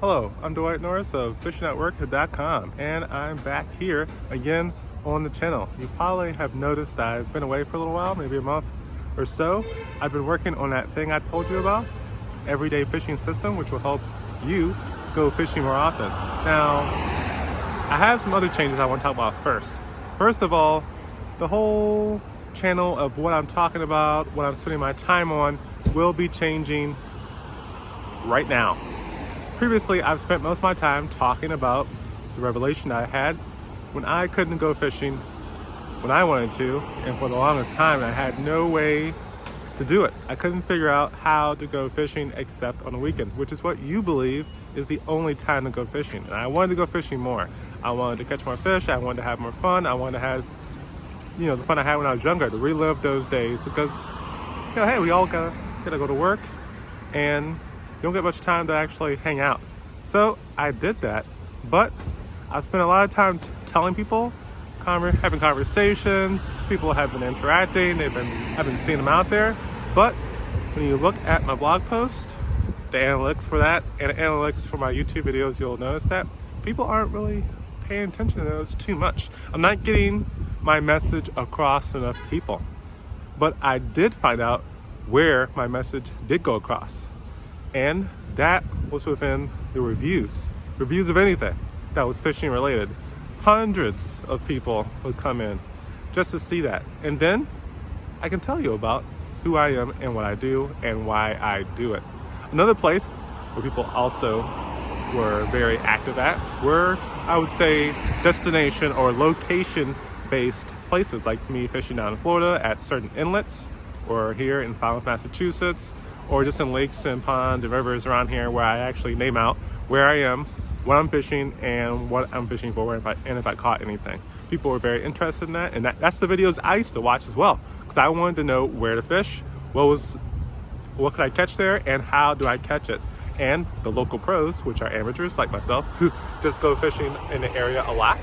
Hello, I'm Dwight Norris of fisherman.work.com, and I'm back here again on the channel. You probably have noticed I've been away for a little while, maybe a month or so. I've been working on that thing I told you about, everyday fishing system, which will help you go fishing more often. Now, I have some other changes I want to talk about first. First of all, the whole channel of what I'm talking about, what I'm spending my time on, will be changing right now. Previously, I've spent most of my time talking about the revelation I had when I couldn't go fishing when I wanted to, and for the longest time I had no way to do it. I couldn't figure out how to go fishing except on the weekend, which is what you believe is the only time to go fishing. And I wanted to go fishing more. I wanted to catch more fish, I wanted to have more fun, I wanted to have, the fun I had when I was younger, to relive those days, because, hey, we all gotta go to work, and you don't get much time to actually hang out. So I did that, but I spent a lot of time telling people, having conversations. People have been interacting. I've been seeing them out there. But when you look at my blog post, the analytics for that, and analytics for my YouTube videos, you'll notice that people aren't really paying attention to those too much. I'm not getting my message across to enough people. But I did find out where my message did go across. And that was within the reviews of anything that was fishing related. Hundreds of people would come in just to see that. And then I can tell you about who I am and what I do and why I do it. Another place where people also were very active at were, I would say, destination or location based places, like me fishing down in Florida at certain inlets, or here in Falmouth, Massachusetts, or just in lakes and ponds and rivers around here where I actually name out where I am, what I'm fishing, and what I'm fishing for, and if I caught anything. People were very interested in that, and that's the videos I used to watch as well, because I wanted to know where to fish, what could I catch there, and how do I catch it. And the local pros, which are amateurs like myself, who just go fishing in the area a lot,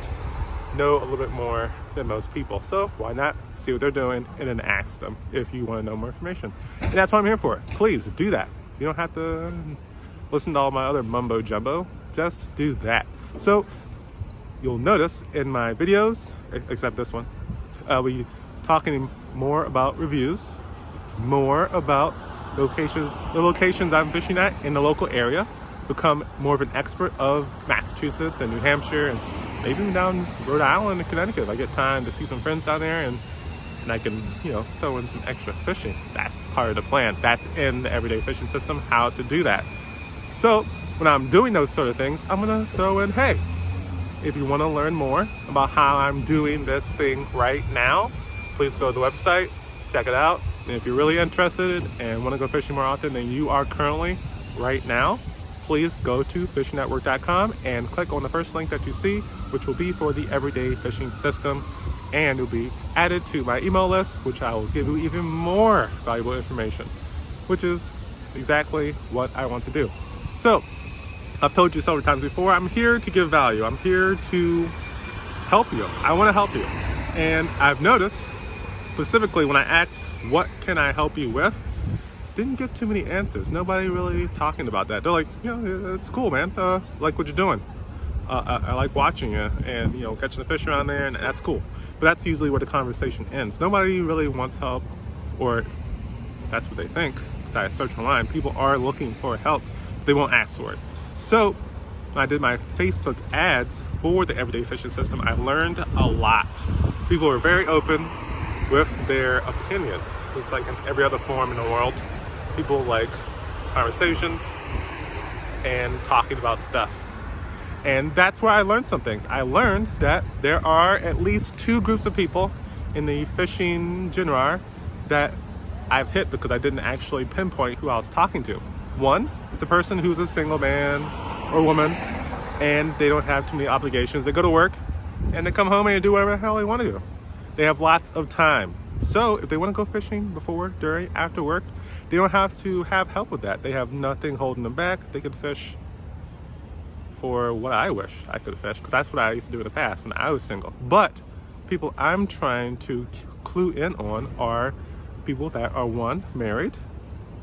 know a little bit more than most people. So why not see what they're doing and then ask them if you want to know more information. And that's what I'm here for. Please do that. You don't have to listen to all my other mumbo jumbo. Just do that. So you'll notice in my videos, except this one, I'll be talking more about reviews, more about the locations I'm fishing at in the local area, become more of an expert of Massachusetts and New Hampshire, and maybe even down Rhode Island and Connecticut if I get time to see some friends down there, and I can, throw in some extra fishing. That's part of the plan. That's in the everyday fishing system, how to do that. So when I'm doing those sort of things, I'm gonna throw in, hey, if you wanna learn more about how I'm doing this thing right now, please go to the website, check it out. And if you're really interested and wanna go fishing more often than you are currently right now, please go to fisherman.work.com and click on the first link that you see, which will be for the everyday fishing system, and it'll be added to my email list, which I will give you even more valuable information, which is exactly what I want to do. So I've told you several times before, I'm here to give value. I'm here to help you. I want to help you. And I've noticed, specifically when I asked, what can I help you with? Didn't get too many answers. Nobody really talking about that. They're like, it's cool, man. I like what you're doing. I like watching you and, catching the fish around there, and that's cool. But that's usually where the conversation ends. Nobody really wants help, or that's what they think. Because I search online, people are looking for help. They won't ask for it. So when I did my Facebook ads for the everyday fishing system, I learned a lot. People were very open with their opinions. Just like in every other forum in the world, people like conversations and talking about stuff. And that's where I learned some things. I learned that there are at least two groups of people in the fishing genre that I've hit because I didn't actually pinpoint who I was talking to. One is a person who's a single man or woman, and they don't have too many obligations. They go to work and they come home and they do whatever the hell they want to do. They have lots of time. So if they want to go fishing before, during, after work, they don't have to have help with that. They have nothing holding them back. They can fish for what I wish I could fish, because that's what I used to do in the past when I was single. But people I'm trying to clue in on are people that are, one, married,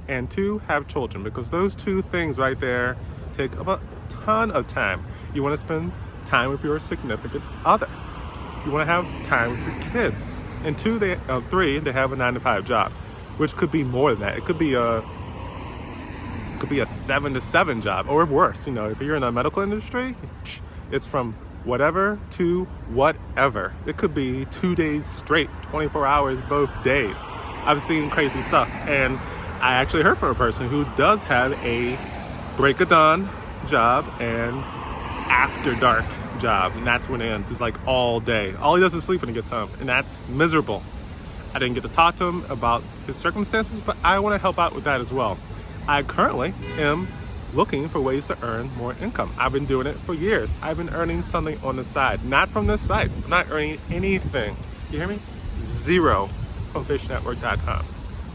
and two, have children, because those two things right there take up a ton of time. You want to spend time with your significant other. You want to have time with your kids. And three, they have a 9-to-5 job, which could be more than that. It could be a 7-to-7 job, or worse. If you're in the medical industry, it's from whatever to whatever. It could be 2 days straight, 24 hours both days. I've seen crazy stuff, and I actually heard from a person who does have a break of dawn job and after dark job, and that's when it ends. It's like all day. All he does is sleep when he gets home, and that's miserable. I didn't get to talk to him about his circumstances, but I want to help out with that as well. I currently am looking for ways to earn more income. I've been doing it for years. I've been earning something on the side, not from this site. I'm not earning anything. You hear me? Zero from fishnetwork.com.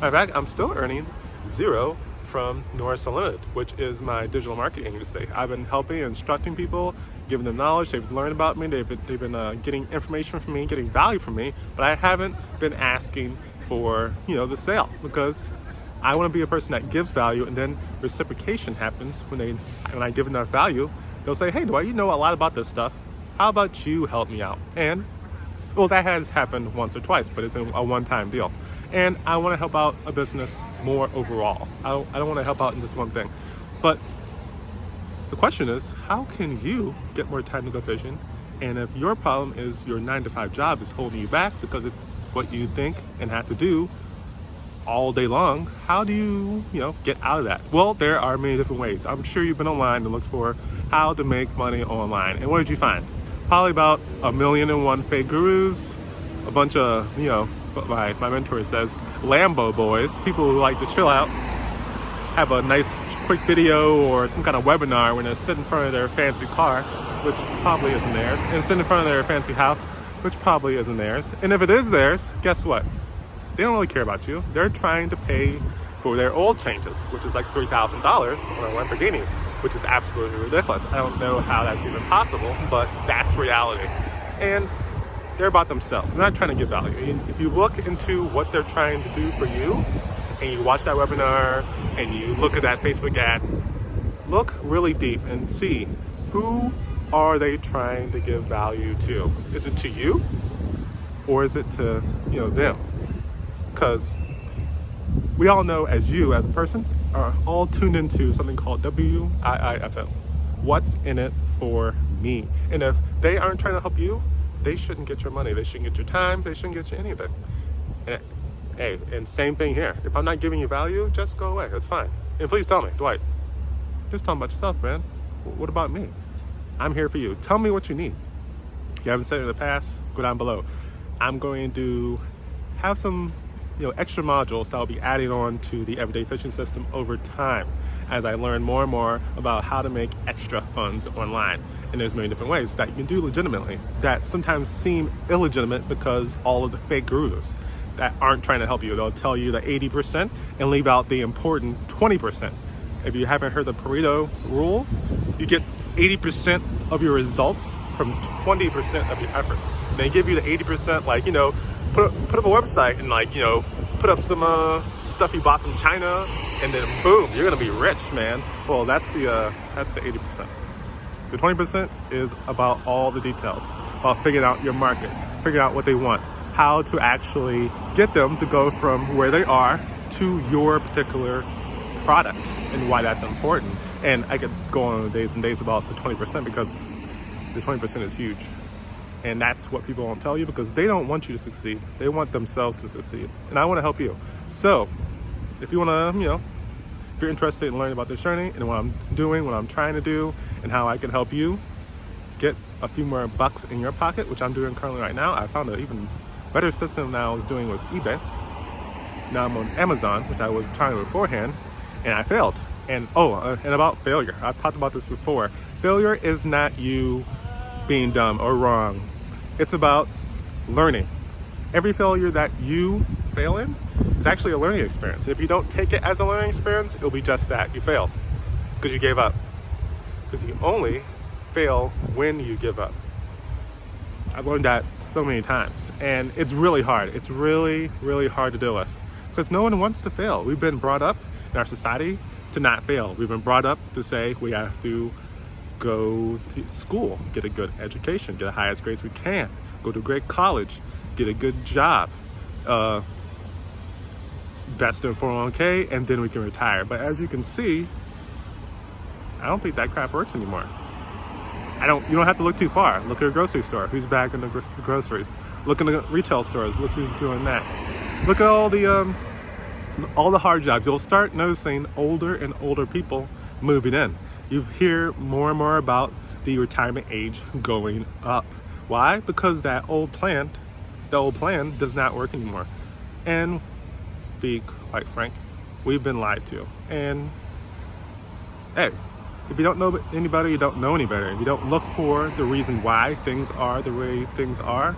Matter of fact, I'm still earning zero from Norris Unlimited, which is my digital marketing agency. I've been helping and instructing people, giving them knowledge. They've learned about me. They've been getting information from me, getting value from me, but I haven't been asking for, the sale, because I want to be a person that gives value, and then reciprocation happens when I give enough value. They'll say, hey, Dwight, you know a lot about this stuff. How about you help me out? And, well, that has happened once or twice, but it's been a one-time deal. And I want to help out a business more overall. I don't want to help out in just one thing. But the question is, how can you get more time to go fishing? And if your problem is your 9-to-5 job is holding you back because it's what you think and have to do all day long, how do you, get out of that? Well, there are many different ways. I'm sure you've been online and looked for how to make money online. And what did you find? Probably about 1,000,001 fake gurus, a bunch of, what my mentor says, Lambo boys, people who like to chill out, have a nice quick video or some kind of webinar when they sit in front of their fancy car, which probably isn't theirs, and sit in front of their fancy house, which probably isn't theirs. And if it is theirs, guess what? They don't really care about you. They're trying to pay for their oil changes, which is like $3,000 on a Lamborghini, which is absolutely ridiculous. I don't know how that's even possible, but that's reality. And they're about themselves. They're not trying to give value. If you look into what they're trying to do for you, and you watch that webinar, and you look at that Facebook ad, look really deep and see, who are they trying to give value to? Is it to you, or is it to them? Because we all know, as you as a person are all tuned into something called WIIFM. What's in it for me? And if they aren't trying to help you, they shouldn't get your money. They shouldn't get your time. They shouldn't get you anything. And same thing here. If I'm not giving you value, just go away. It's fine. And please tell me, Dwight, just tell me about yourself, man. What about me? I'm here for you. Tell me what you need. If you haven't said it in the past, go down below. I'm going to have some extra modules that I'll be adding on to the everyday fishing system over time as I learn more and more about how to make extra funds online. And there's many different ways that you can do legitimately that sometimes seem illegitimate because all of the fake gurus that aren't trying to help you. They'll tell you the 80% and leave out the important 20%. If you haven't heard the Pareto rule, you get 80% of your results from 20% of your efforts. They give you the 80%, put up a website and put up some stuff you bought from China, and then boom, you're gonna be rich, man. Well, that's the 80%. The 20% is about all the details, about figuring out your market, figuring out what they want, how to actually get them to go from where they are to your particular product, and why that's important. And I could go on days and days about the 20% because the 20% is huge. And that's what people won't tell you because they don't want you to succeed. They want themselves to succeed. And I want to help you. So if you want to, if you're interested in learning about this journey and what I'm doing, what I'm trying to do, and how I can help you get a few more bucks in your pocket, which I'm doing currently right now. I found an even better system than I was doing with eBay. Now I'm on Amazon, which I was trying beforehand, and I failed. And and about failure, I've talked about this before. Failure is not you being dumb or wrong. It's about learning. Every failure that you fail in is actually a learning experience. If you don't take it as a learning experience, it'll be just that. You failed because you gave up. Because you only fail when you give up. I've learned that so many times, and it's really hard. It's really, really hard to deal with because no one wants to fail. We've been brought up in our society to not fail. We've been brought up to say we have to go to school, get a good education, get the highest grades we can, go to a great college, get a good job, invest in 401k, and then we can retire. But as you can see, I don't think that crap works anymore. You don't have to look too far. Look at a grocery store. Who's bagging the groceries? Look in the retail stores. Look who's doing that. Look at all the hard jobs. You'll start noticing older and older people moving in. You hear more and more about the retirement age going up. Why? Because the old plan does not work anymore. And be quite frank, we've been lied to. And hey, if you don't know any better, you don't know any better. If you don't look for the reason why things are the way things are,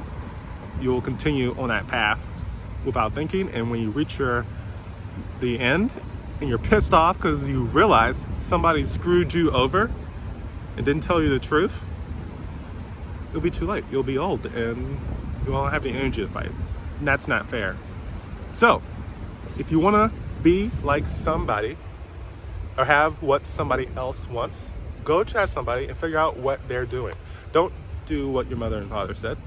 you'll continue on that path without thinking. And when you reach the end and you're pissed off because you realize somebody screwed you over and didn't tell you the truth, it'll be too late. You'll be old and you won't have the energy to fight. And that's not fair. So, if you want to be like somebody or have what somebody else wants, go to that somebody and figure out what they're doing. Don't do what your mother and father said.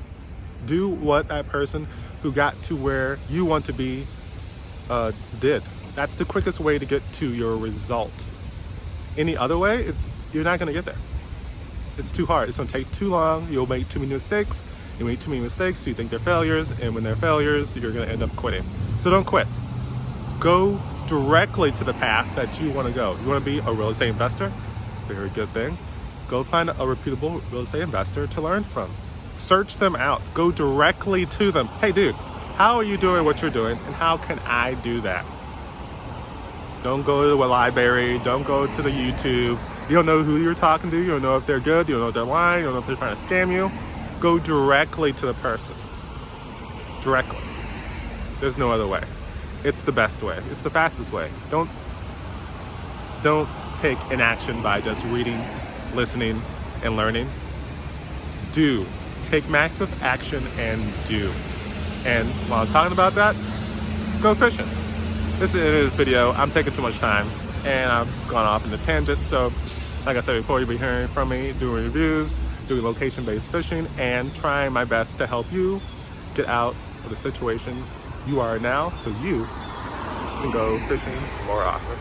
Do what that person who got to where you want to be did. That's the quickest way to get to your result. Any other way, you're not going to get there. It's too hard. It's going to take too long. You'll make too many mistakes. You make too many mistakes, so you think they're failures, and when they're failures, you're going to end up quitting. So don't quit. Go directly to the path that you want to go. You want to be a real estate investor? Very good thing. Go find a reputable real estate investor to learn from. Search them out. Go directly to them. Hey, dude, how are you doing what you're doing, and how can I do that? Don't go to the library. Don't go to the YouTube. You don't know who you're talking to. You don't know if they're good. You don't know if they're lying. You don't know if they're trying to scam you. Go directly to the person. Directly. There's no other way. It's the best way. It's the fastest way. Don't take an action by just reading, listening, and learning. Do. Take massive action and do. And while I'm talking about that, go fishing. This is this video. I'm taking too much time and I've gone off in a tangent. So like I said before, you'll be hearing from me doing reviews, doing location-based fishing, and trying my best to help you get out of the situation you are now so you can go fishing more often.